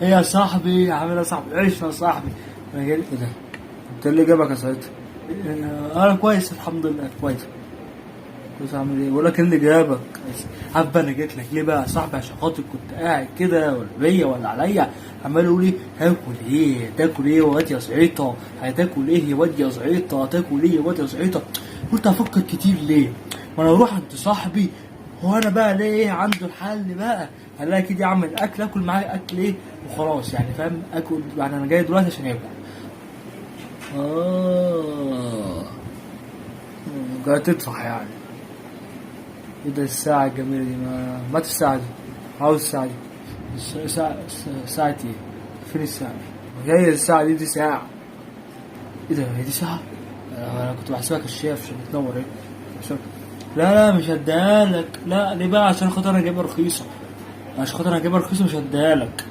ايه يا صاحبي، عامل ايه يا صاحبي؟ عيش يا صاحبي. انا جاي ايه ده؟ انت اللي جابك يا ساعتها؟ انا كويس الحمد لله كويس. كويس عامل ايه؟ بقول لك اللي جابك. عارف انا جيت لك ليه بقى يا صاحبي؟ عشان خاطر كنت قاعد كده ولا بيا ولا عليا عمال يقول لي هاكل ايه؟ تاكل ايه يا واد يا زعيطه؟ هتاكل ايه يا واد يا زعيطه؟ هتاكل ايه يا واد يا زعيطه؟ قلت افكر كتير ليه؟ ما انا اروح عند صاحبي، هو انا بقى ليه ايه عنده الحل بقى؟ هلاقي كده يعمل اكل اكل معاه اكل ايه وخلاص، يعني فاهم؟ اكل يعني انا جاي دلوقتي عشان اكل. اه جاي تدفع يعني؟ ايه ده الساعة الجميلة دي؟ ما الساعة دي؟ عاوز الساعة دي. ساعة ايه؟ فين الساعة دي؟ هي الساعة دي ساعة؟ ايه ده هي دي ساعة؟ انا كنت بحسبها كشاف عشان بتنور ايه. عشان لا مش هديها لك. لا ليه بقى؟ عشان خاطر انا جايبها رخيصة. عشان خاطر انا جايبها رخيصة مش هديها لك.